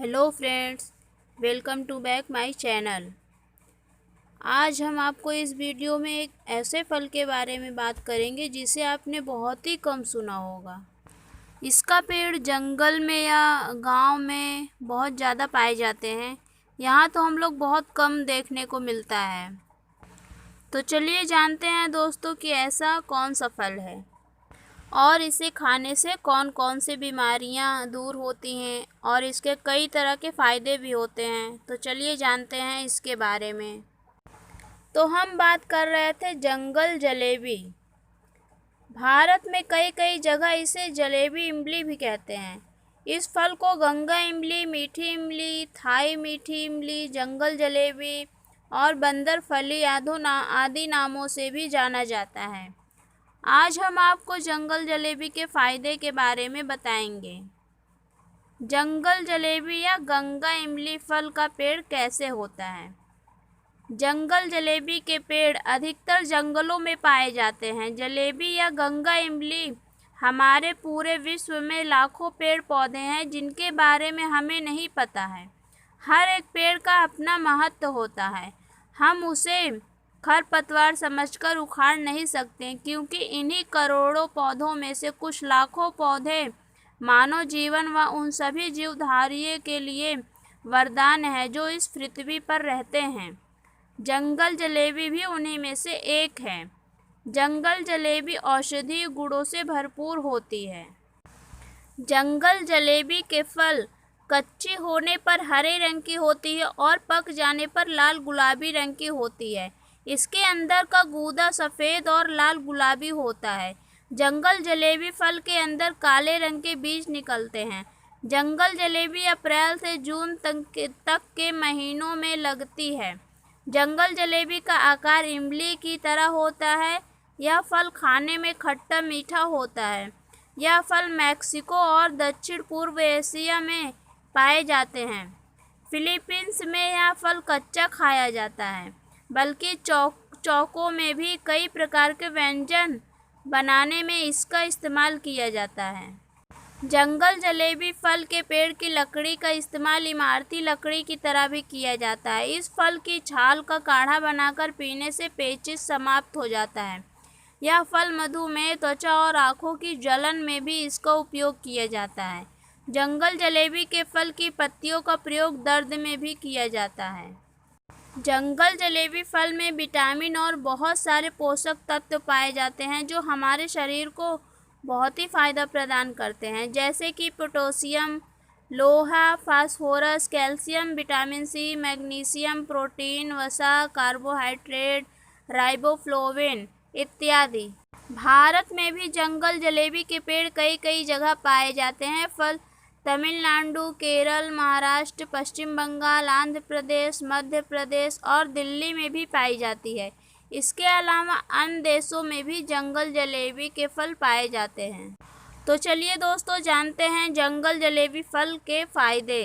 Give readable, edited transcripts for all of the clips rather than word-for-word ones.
Hello friends, welcome to back my channel. आज हम आपको इस वीडियो में एक ऐसे फल के बारे में बात करेंगे जिसे आपने बहुत ही कम सुना होगा। इसका पेड़ जंगल में या गांव में बहुत ज़्यादा पाए जाते हैं। यहाँ तो हम लोग बहुत कम देखने को मिलता है। तो चलिए जानते हैं दोस्तों कि ऐसा कौन सा फल है और इसे खाने से कौन कौन सी बीमारियां दूर होती हैं और इसके कई तरह के फ़ायदे भी होते हैं। तो चलिए जानते हैं इसके बारे में। तो हम बात कर रहे थे जंगल जलेबी। भारत में कई कई जगह इसे जलेबी इमली भी कहते हैं। इस फल को गंगा इमली, मीठी इमली, थाई मीठी इमली, जंगल जलेबी और बंदर फली आदि नामों से भी जाना जाता है। आज हम आपको जंगल जलेबी के फ़ायदे के बारे में बताएंगे। जंगल जलेबी या गंगा इमली फल का पेड़ कैसे होता है। जंगल जलेबी के पेड़ अधिकतर जंगलों में पाए जाते हैं। जलेबी या गंगा इमली हमारे पूरे विश्व में लाखों पेड़ पौधे हैं जिनके बारे में हमें नहीं पता है। हर एक पेड़ का अपना महत्व होता है। हम उसे खरपतवार समझकर उखाड़ नहीं सकते, क्योंकि इन्हीं करोड़ों पौधों में से कुछ लाखों पौधे मानव जीवन व उन सभी जीवधारियों के लिए वरदान है जो इस पृथ्वी पर रहते हैं। जंगल जलेबी भी उन्हीं में से एक है। जंगल जलेबी औषधीय गुणों से भरपूर होती है। जंगल जलेबी के फल कच्ची होने पर हरे रंग की होती है और पक जाने पर लाल गुलाबी रंग की होती है। इसके अंदर का गूदा सफ़ेद और लाल गुलाबी होता है। जंगल जलेबी फल के अंदर काले रंग के बीज निकलते हैं। जंगल जलेबी अप्रैल से जून तक के महीनों में लगती है। जंगल जलेबी का आकार इमली की तरह होता है। यह फल खाने में खट्टा मीठा होता है। यह फल मैक्सिको और दक्षिण पूर्व एशिया में पाए जाते हैं। फिलीपींस में यह फल कच्चा खाया जाता है, बल्कि चौकों में भी कई प्रकार के व्यंजन बनाने में इसका इस्तेमाल किया जाता है। जंगल जलेबी फल के पेड़ की लकड़ी का इस्तेमाल इमारती लकड़ी की तरह भी किया जाता है। इस फल की छाल का काढ़ा बनाकर पीने से पेचिश समाप्त हो जाता है। यह फल मधुमेह, त्वचा और आँखों की जलन में भी इसका उपयोग किया जाता है। जंगल जलेबी के फल की पत्तियों का प्रयोग दर्द में भी किया जाता है। जंगल जलेबी फल में विटामिन और बहुत सारे पोषक तत्व पाए जाते हैं जो हमारे शरीर को बहुत ही फ़ायदा प्रदान करते हैं, जैसे कि पोटेशियम, लोहा, phosphorus, calcium, vitamin C, magnesium, protein, वसा, कार्बोहाइड्रेट, राइबोफ्लोविन इत्यादि। भारत में भी जंगल जलेबी के पेड़ कई कई जगह पाए जाते हैं। फल तमिलनाडु, केरल, महाराष्ट्र, पश्चिम बंगाल, आंध्र प्रदेश, मध्य प्रदेश और दिल्ली में भी पाई जाती है। इसके अलावा अन्य देशों में भी जंगल जलेबी के फल पाए जाते हैं। तो चलिए दोस्तों जानते हैं जंगल जलेबी फल के फ़ायदे।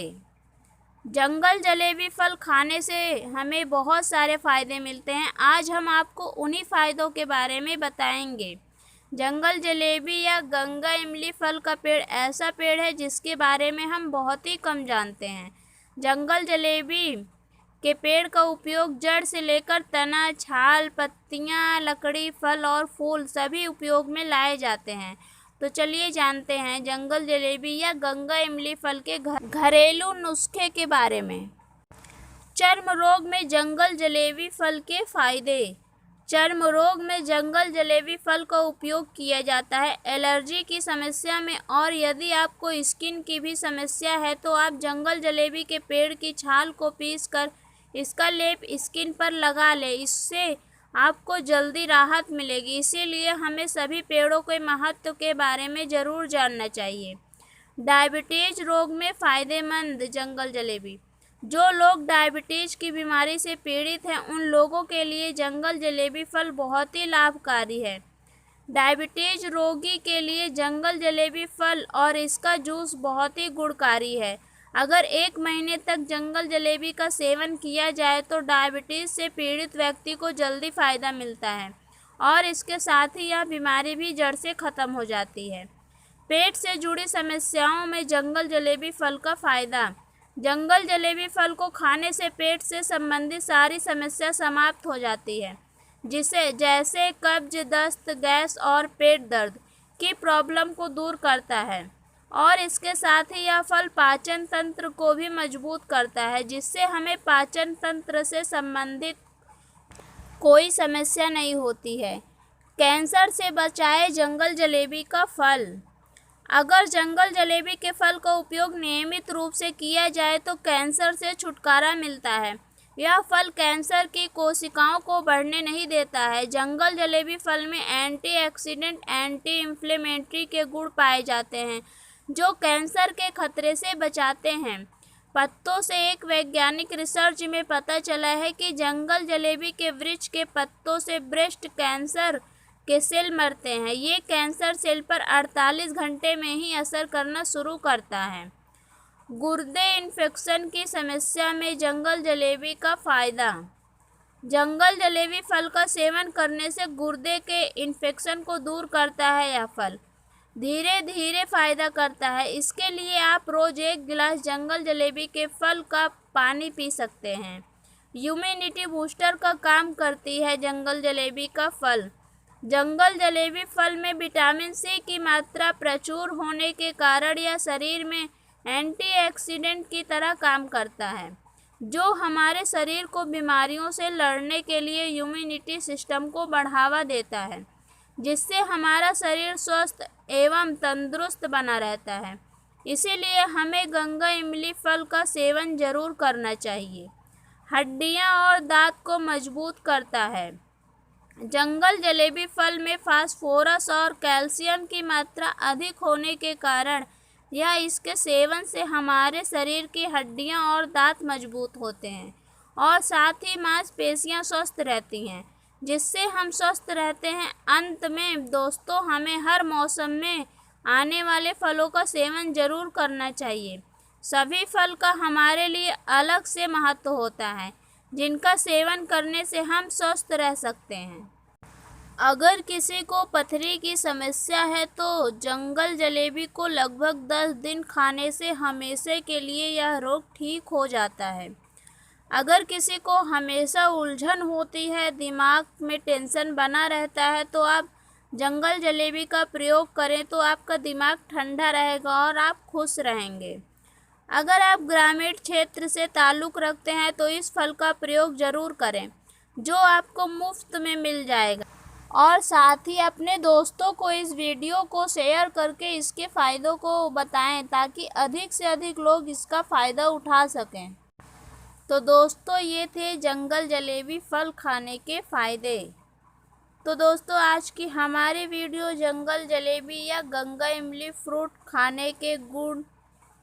जंगल जलेबी फल खाने से हमें बहुत सारे फ़ायदे मिलते हैं। आज हम आपको उन्हीं फ़ायदों के बारे में बताएंगे। जंगल जलेबी या गंगा इमली फल का पेड़ ऐसा पेड़ है जिसके बारे में हम बहुत ही कम जानते हैं। जंगल जलेबी के पेड़ का उपयोग जड़ से लेकर तना, छाल, पत्तियां, लकड़ी, फल और फूल सभी उपयोग में लाए जाते हैं। तो चलिए जानते हैं जंगल जलेबी या गंगा इमली फल के घरेलू नुस्खे के बारे में। चर्म रोग में जंगल जलेबी फल के फ़ायदे। चर्म रोग में जंगल जलेबी फल का उपयोग किया जाता है। एलर्जी की समस्या में और यदि आपको स्किन की भी समस्या है तो आप जंगल जलेबी के पेड़ की छाल को पीसकर इसका लेप स्किन पर लगा लें। इससे आपको जल्दी राहत मिलेगी। इसीलिए हमें सभी पेड़ों के महत्व के बारे में ज़रूर जानना चाहिए। डायबिटीज़ रोग में फ़ायदेमंद जंगल जलेबी। जो लोग डायबिटीज़ की बीमारी से पीड़ित हैं उन लोगों के लिए जंगल जलेबी फल बहुत ही लाभकारी है। डायबिटीज़ रोगी के लिए जंगल जलेबी फल और इसका जूस बहुत ही गुणकारी है। अगर 1 महीने तक जंगल जलेबी का सेवन किया जाए तो डायबिटीज़ से पीड़ित व्यक्ति को जल्दी फ़ायदा मिलता है और इसके साथ ही यह बीमारी भी जड़ से ख़त्म हो जाती है। पेट से जुड़ी समस्याओं में जंगल जलेबी फल का फ़ायदा। जंगल जलेबी फल को खाने से पेट से संबंधित सारी समस्या समाप्त हो जाती है, जिसे जैसे कब्ज, दस्त, गैस और पेट दर्द की प्रॉब्लम को दूर करता है। और इसके साथ ही यह फल पाचन तंत्र को भी मजबूत करता है, जिससे हमें पाचन तंत्र से संबंधित कोई समस्या नहीं होती है। कैंसर से बचाए जंगल जलेबी का फल। अगर जंगल जलेबी के फल का उपयोग नियमित रूप से किया जाए तो कैंसर से छुटकारा मिलता है। यह फल कैंसर की कोशिकाओं को बढ़ने नहीं देता है। जंगल जलेबी फल में एंटीऑक्सीडेंट, एंटी इंफ्लेमेटरी के गुण पाए जाते हैं, जो कैंसर के खतरे से बचाते हैं। पत्तों से एक वैज्ञानिक रिसर्च में पता चला है कि जंगल जलेबी के वृक्ष के पत्तों से ब्रेस्ट कैंसर के सेल मरते हैं। ये कैंसर सेल पर 48 घंटे में ही असर करना शुरू करता है। गुर्दे इन्फेक्शन की समस्या में जंगल जलेबी का फ़ायदा। जंगल जलेबी फल का सेवन करने से गुर्दे के इन्फेक्शन को दूर करता है। यह फल धीरे धीरे फ़ायदा करता है। इसके लिए आप रोज़ 1 गिलास जंगल जलेबी के फल का पानी पी सकते हैं। इम्यूनिटी बूस्टर का काम करती है जंगल जलेबी का फल। जंगल जलेबी फल में विटामिन सी की मात्रा प्रचुर होने के कारण यह शरीर में एंटीऑक्सीडेंट की तरह काम करता है, जो हमारे शरीर को बीमारियों से लड़ने के लिए इम्यूनिटी सिस्टम को बढ़ावा देता है, जिससे हमारा शरीर स्वस्थ एवं तंदुरुस्त बना रहता है। इसीलिए हमें गंगा इमली फल का सेवन जरूर करना चाहिए। हड्डियां और दांत को मजबूत करता है। जंगल जलेबी फल में फास्फोरस और कैल्शियम की मात्रा अधिक होने के कारण या इसके सेवन से हमारे शरीर की हड्डियां और दांत मजबूत होते हैं और साथ ही मांसपेशियां स्वस्थ रहती हैं, जिससे हम स्वस्थ रहते हैं। अंत में दोस्तों, हमें हर मौसम में आने वाले फलों का सेवन जरूर करना चाहिए। सभी फल का हमारे लिए अलग से महत्व होता है, जिनका सेवन करने से हम स्वस्थ रह सकते हैं। अगर किसी को पथरी की समस्या है तो जंगल जलेबी को लगभग 10 दिन खाने से हमेशा के लिए यह रोग ठीक हो जाता है। अगर किसी को हमेशा उलझन होती है, दिमाग में टेंशन बना रहता है, तो आप जंगल जलेबी का प्रयोग करें तो आपका दिमाग ठंडा रहेगा और आप खुश रहेंगे। अगर आप ग्रामीण क्षेत्र से ताल्लुक़ रखते हैं तो इस फल का प्रयोग ज़रूर करें, जो आपको मुफ्त में मिल जाएगा। और साथ ही अपने दोस्तों को इस वीडियो को शेयर करके इसके फ़ायदों को बताएं, ताकि अधिक से अधिक लोग इसका फ़ायदा उठा सकें। तो दोस्तों, ये थे जंगल जलेबी फल खाने के फ़ायदे। तो दोस्तों, आज की हमारी वीडियो जंगल जलेबी या गंगा इमली फ्रूट खाने के गुण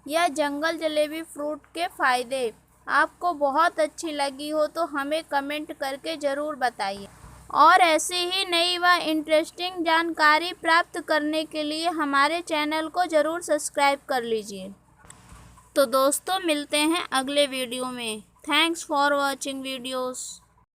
या जंगल जलेबी फ्रूट के फ़ायदे आपको बहुत अच्छी लगी हो तो हमें कमेंट करके ज़रूर बताइए। और ऐसे ही नई व इंटरेस्टिंग जानकारी प्राप्त करने के लिए हमारे चैनल को ज़रूर सब्सक्राइब कर लीजिए। तो दोस्तों, मिलते हैं अगले वीडियो में। Thanks for watching videos.